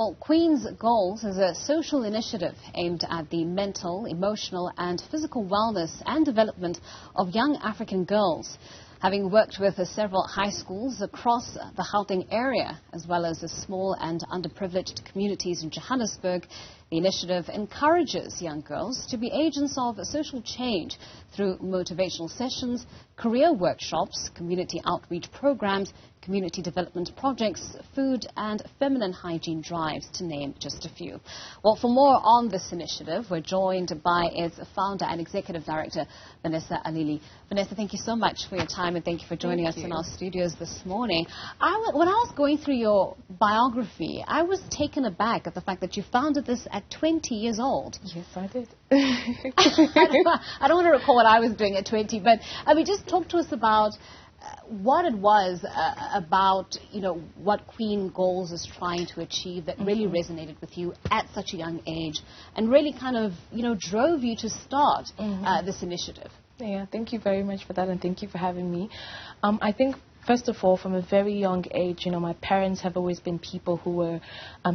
Well, Queen's Goals is a social initiative aimed at the mental, emotional and physical wellness and development of young African girls. Having worked with several high schools across the Gauteng area, as well as the small and underprivileged communities in Johannesburg, the initiative encourages young girls to be agents of social change through motivational sessions, career workshops, community outreach programs, community development projects, food and feminine hygiene drives, to name just a few. Well, for more on this initiative, we're joined by its founder and executive director, Vanessa Alili. Vanessa, thank you so much for your time and thank you for joining us in our studios this morning. When I was going through your biography, I was taken aback at the fact that you founded this at 20 years old. Yes, I did. I don't want to recall what I was doing at 20, but I mean, just talk to us about what it was about, what Queen Goals is trying to achieve that really resonated with you at such a young age and really kind of, drove you to start this initiative. Yeah, thank you very much for that and thank you for having me. I think, first of all, from a very young age, my parents have always been people who were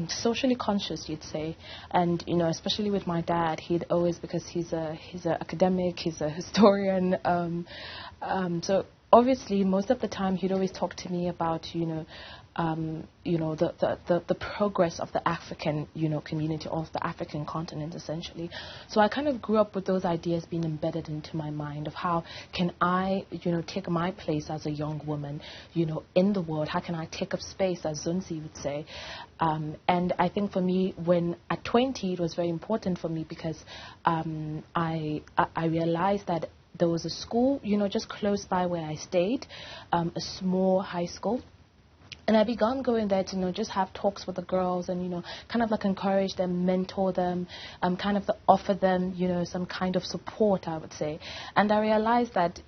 socially conscious, you'd say. And, especially with my dad, he'd always, because he's an academic, he's a historian, so obviously, most of the time, he'd always talk to me about, the progress of the African, community, of the African continent, essentially. So I kind of grew up with those ideas being embedded into my mind of how can I, take my place as a young woman, in the world. How can I take up space, as Zunzi would say. And I think for me, when at 20, it was very important for me because I realized that there was a school, just close by where I stayed, a small high school. And I began going there to, just have talks with the girls and, kind of like encourage them, mentor them, kind of offer them, some kind of support, I would say. And I realized that,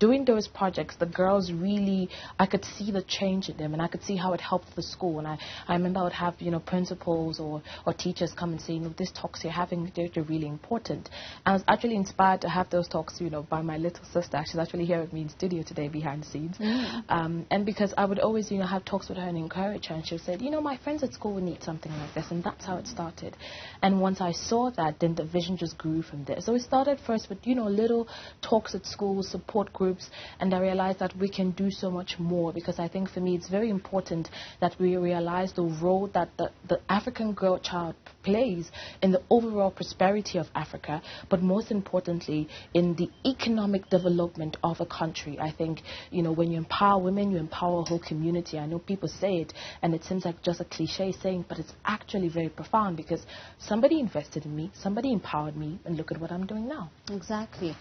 doing those projects, the girls really, I could see the change in them and I could see how it helped the school. And I remember I would have, principals or teachers come and say, these talks you're having, they're really important. And I was actually inspired to have those talks, by my little sister. She's actually here with me in studio today behind the scenes. And because I would always, have talks with her and encourage her, and she said, my friends at school would need something like this, and that's how it started. And once I saw that, then the vision just grew from there. So it started first with little talks at school, support groups, and I realized that we can do so much more, because I think for me it's very important that we realize the role that the African girl child plays in the overall prosperity of Africa, but most importantly in the economic development of a country. I think when you empower women, you empower a whole community. I know people say it and it seems like just a cliche saying, but it's actually very profound because somebody invested in me, somebody empowered me, and look at what I'm doing now. Exactly.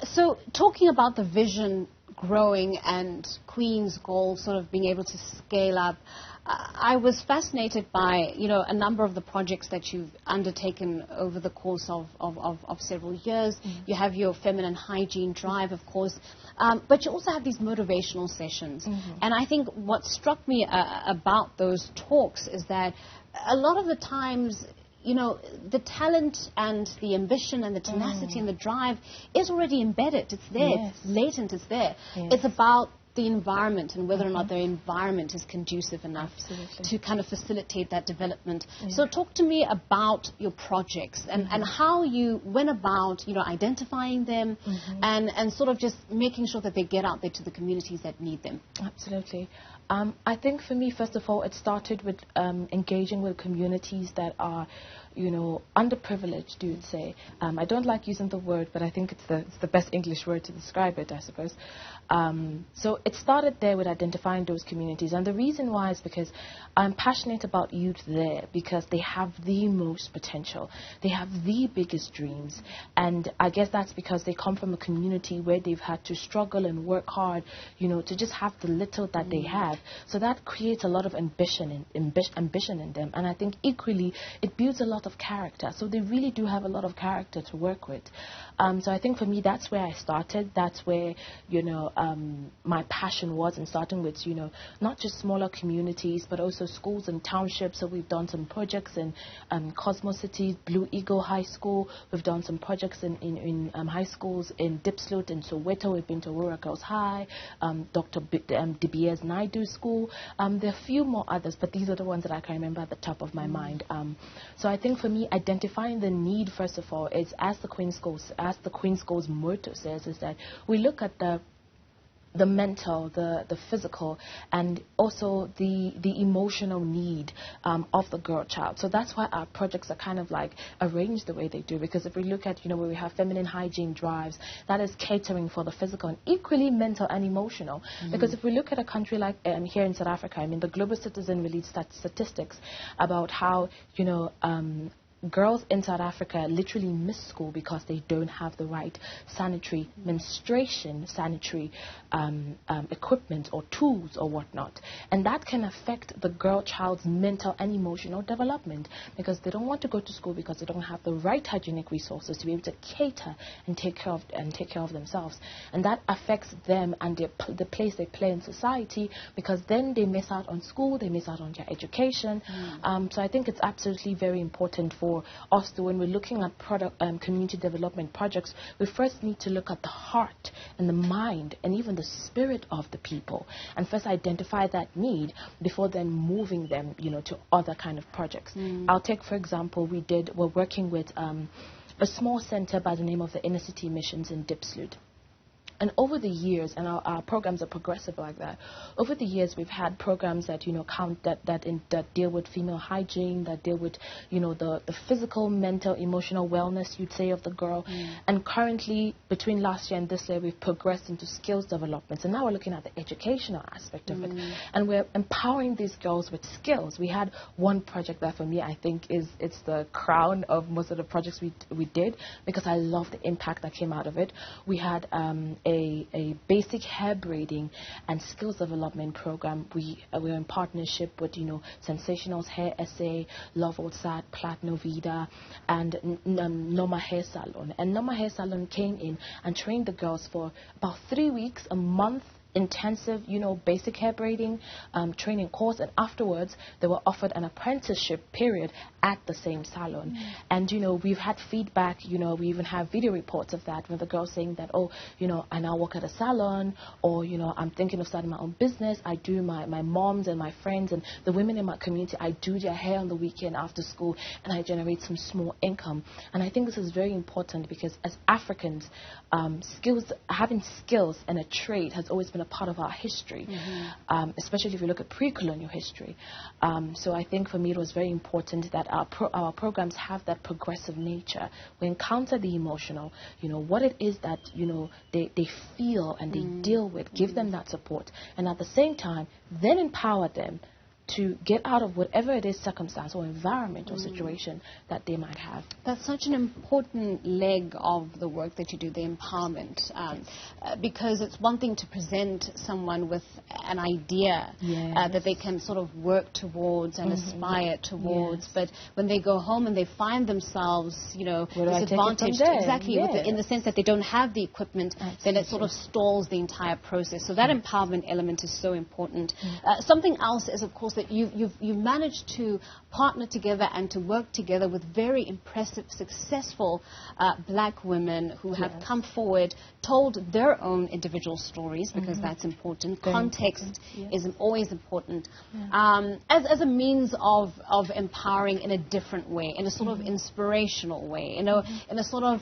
So talking about the vision growing and Queen's Goals sort of being able to scale up, I was fascinated by, a number of the projects that you've undertaken over the course of several years. You have your feminine hygiene drive, of course, but you also have these motivational sessions. And I think what struck me about those talks is that a lot of the times, the talent and the ambition and the tenacity and the drive is already embedded. It's there. Yes. It's latent. It's there. Yes. It's about the environment and whether or not the environment is conducive enough to kind of facilitate that development. So talk to me about your projects and how you went about, identifying them and sort of just making sure that they get out there to the communities that need them. Absolutely. I think for me, first of all, it started with engaging with communities that are, underprivileged, you would say. I don't like using the word, but I think it's the best English word to describe it, I suppose. So it started there with identifying those communities. And the reason why is because I'm passionate about youth there because they have the most potential. They have the biggest dreams. And I guess that's because they come from a community where they've had to struggle and work hard, to just have the little that they have. So that creates a lot of ambition in them. And I think equally, it builds a lot of character. So they really do have a lot of character to work with. So I think for me, that's where I started. That's where, my passion was, in starting with, not just smaller communities, but also schools and townships. So we've done some projects in Cosmos City, Blue Eagle High School. We've done some projects in high schools in Dipsloot and Soweto. We've been to Aurora Girls High, Dr. De Beers Naidu through school. There are a few more others, but these are the ones that I can remember at the top of my mind. So I think for me, identifying the need, first of all, is as the Queen's School's motto says, is that we look at the mental, the physical, and also the emotional need of the girl child. So that's why our projects are kind of like arranged the way they do, because if we look at, where we have feminine hygiene drives, that is catering for the physical and equally mental and emotional. Because if we look at a country like here in South Africa, I mean, the Global Citizen released statistics about how, girls in South Africa literally miss school because they don't have the right sanitary equipment or tools or whatnot. And that can affect the girl child's mental and emotional development, because they don't want to go to school because they don't have the right hygienic resources to be able to cater and take care of themselves. And that affects them and the place they play in society, because then they miss out on school, they miss out on their education. So I think it's absolutely very important for us to, when we're looking at community development projects, we first need to look at the heart and the mind and even the spirit of the people, and first identify that need before then moving them, to other kind of projects. I'll take, for example, we're working with a small center by the name of the Inner City Missions in Diepsloot. And over the years, and our programs are progressive like that, over the years we've had programs that, that deal with female hygiene, that deal with, the physical, mental, emotional wellness, you'd say, of the girl. And currently, between last year and this year, we've progressed into skills development. And now we're looking at the educational aspect of it. And we're empowering these girls with skills. We had one project that, for me, I think it's the crown of most of the projects we did, because I love the impact that came out of it. We had a basic hair braiding and skills development program. We're in partnership with, Sensationals Hair SA, Love Outside, Platinum Vida, and Noma Hair Salon. And Noma Hair Salon came in and trained the girls for about 3 weeks, a month, intensive, basic hair braiding training course, and afterwards they were offered an apprenticeship period at the same salon. And we've had feedback, we even have video reports of that, with the girls saying that, I now work at a salon, or I'm thinking of starting my own business. I do my moms and my friends and the women in my community, I do their hair on the weekend after school, and I generate some small income. And I think this is very important, because as Africans, having skills and a trade has always been a part of our history, especially if you look at pre-colonial history. So I think for me it was very important that our programs have that progressive nature. We encounter the emotional, what it is that they feel and they deal with, give them that support, and at the same time then empower them to get out of whatever it is, circumstance or environment or situation that they might have. That's such an important leg of the work that you do, the empowerment, because it's one thing to present someone with an idea that they can sort of work towards and aspire towards, but when they go home and they find themselves, disadvantaged, in the sense that they don't have the equipment, then it sort of stalls the entire process. So that empowerment element is so important. Something else is, of course, that you've managed to partner together and to work together with very impressive, successful black women who have come forward, told their own individual stories, because that's important. Context is always important, as a means of empowering in a different way, in a sort of inspirational way, in a sort of,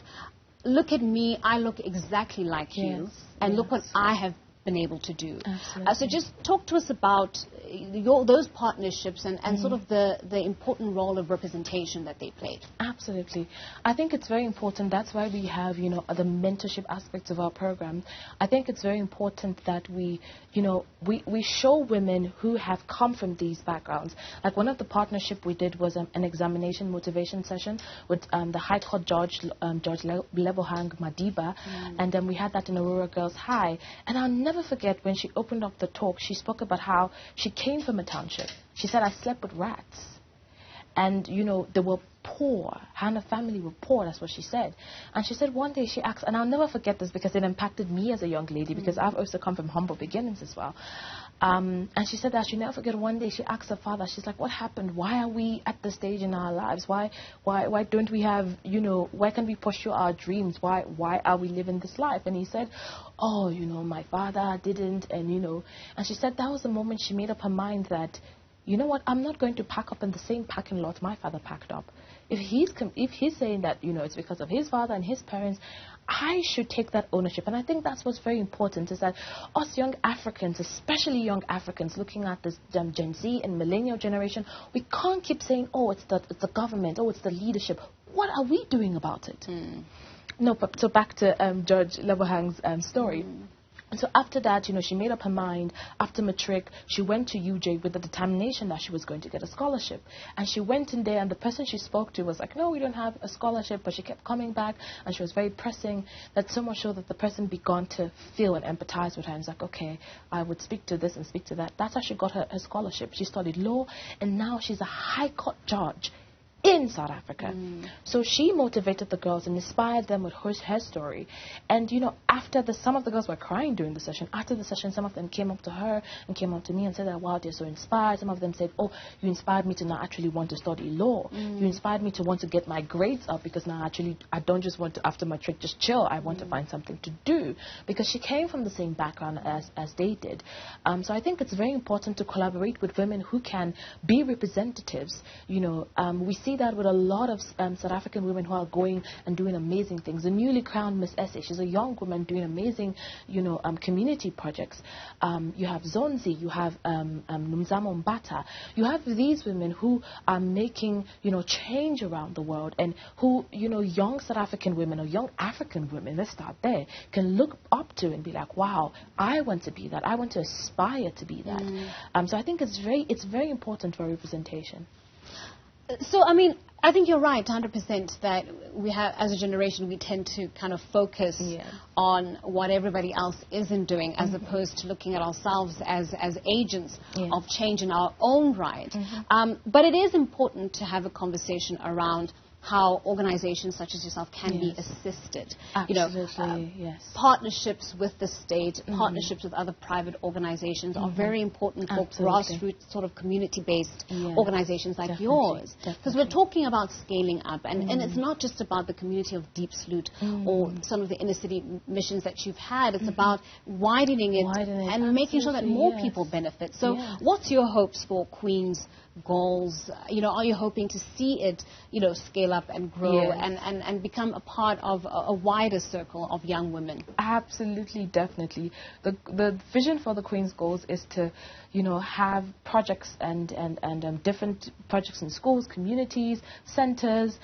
look at me, I look exactly like you, and look what I have been able to do. So just talk to us about those partnerships and sort of the important role of representation that they played. Absolutely. I think it's very important. That's why we have, the mentorship aspects of our program. I think it's very important that we show women who have come from these backgrounds. Like one of the partnership we did was an examination motivation session with the High Court Judge Lebohang Madiba, and then we had that in Aurora Girls High. And I'll never forget when she opened up the talk, she spoke about how she came from a township. She said, I slept with rats. And, they were poor. Her and her family were poor, that's what she said. And she said one day she asked, and I'll never forget this because it impacted me as a young lady, because I've also come from humble beginnings as well. And she said that she'll never forget one day she asked her father, she's like, what happened? Why are we at this stage in our lives? Why don't we have, why can't we pursue our dreams? Why are we living this life? And he said, oh, my father didn't, and she said that was the moment she made up her mind that, you know what, I'm not going to pack up in the same parking lot my father packed up. If he's saying that, it's because of his father and his parents, I should take that ownership. And I think that's what's very important, is that us young Africans, especially young Africans, looking at this Gen Z and millennial generation, we can't keep saying, oh, it's the government, oh, it's the leadership. What are we doing about it? No, but so back to George Lebohang's story. So after that, she made up her mind. After matric, she went to UJ with the determination that she was going to get a scholarship. And she went in there, and the person she spoke to was like, no, we don't have a scholarship. But she kept coming back, and she was very pressing, that so much so that the person began to feel and empathize with her. And was like, okay, I would speak to this and speak to that. That's how she got her scholarship. She studied law, and now she's a high court judge in South Africa. So she motivated the girls and inspired them with her story. And, after some of the girls were crying during the session. After the session, some of them came up to her and came up to me and said that, wow, they're so inspired. Some of them said, oh, you inspired me to now actually want to study law. You inspired me to want to get my grades up, because now actually I don't just want to, after my trick, just chill. I want to find something to do, because she came from the same background as they did. So I think it's very important to collaborate with women who can be representatives. We see that with a lot of South African women who are going and doing amazing things. The newly crowned Miss Essay, she's a young woman doing amazing, community projects. You have Zonzi, you have Numzamo Mbata. You have these women who are making, change around the world, and who, young South African women or young African women, let's start there, can look up to and be like, wow, I want to be that. I want to aspire to be that. So I think it's very important for representation. So, I think you're right, 100%, that we have, as a generation, we tend to kind of focus on what everybody else isn't doing, as opposed to looking at ourselves as agents of change in our own right. But it is important to have a conversation around how organizations such as yourself can be assisted. Absolutely, partnerships with the state, partnerships with other private organizations are very important for grassroots, sort of community-based organizations like yours. Because we're talking about scaling up, and it's not just about the community of Deep Sloot or some of the inner city missions that you've had. It's about widening it and making sure that more people benefit. So what's your hopes for Queen's goals? Are you hoping to see it, scale up and grow and become a part of a wider circle of young women? Absolutely, definitely. The vision for the Queen's Goals is to, have projects and different projects in schools, communities, centers,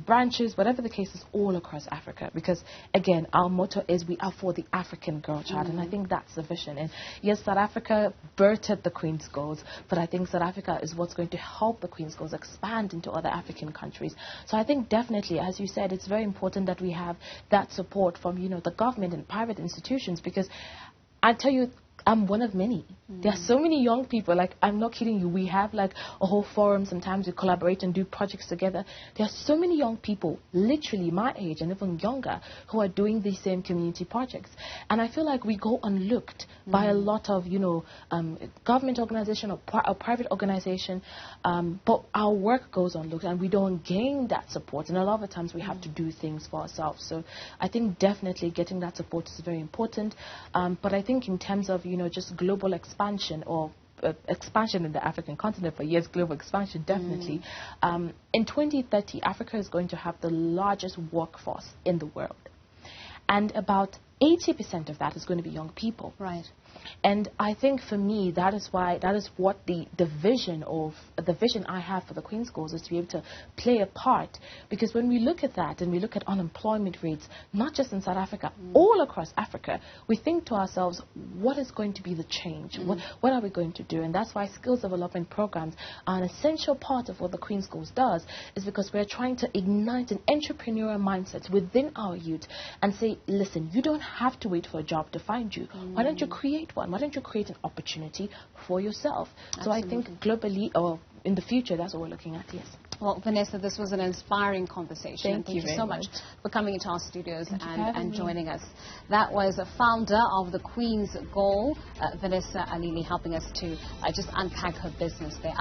branches, whatever the case is, all across Africa. Because, again, our motto is we are for the African girl child, and I think that's the vision. And yes, South Africa birthed the Queen's Goals, but I think South Africa is what's going to help the Queen's Goals expand into other African countries. So I think definitely, as you said, it's very important that we have that support from, the government and private institutions, because I tell you, I'm one of many. There are so many young people, like, I'm not kidding you, we have like a whole forum, sometimes we collaborate and do projects together. There are so many young people, literally my age and even younger, who are doing these same community projects. And I feel like we go unlooked by a lot of, government organization or private organization, but our work goes unlooked and we don't gain that support. And a lot of the times we have to do things for ourselves. So I think definitely getting that support is very important. But I think in terms of, just global expansion or expansion in the African continent, but yes, global expansion, definitely. In 2030, Africa is going to have the largest workforce in the world. And about 80% of that is going to be young people. Right. And I think for me, that is what the vision I have for the Queen's Goals is, to be able to play a part. Because when we look at that and we look at unemployment rates, not just in South Africa, all across Africa, we think to ourselves, what is going to be the change? What are we going to do? And that's why skills development programs are an essential part of what the Queen's Goals does, is because we're trying to ignite an entrepreneurial mindset within our youth and say, listen, you don't have to wait for a job to find you. Why don't you create one? Why don't you create an opportunity for yourself? Absolutely. So I think globally, or in the future, that's what we're looking at, yes. Well, Vanessa, this was an inspiring conversation. Thank you so much for coming into our studios and joining us. That was a founder of the Queen's Goal, Vanessa Alili, helping us to just unpack her business there.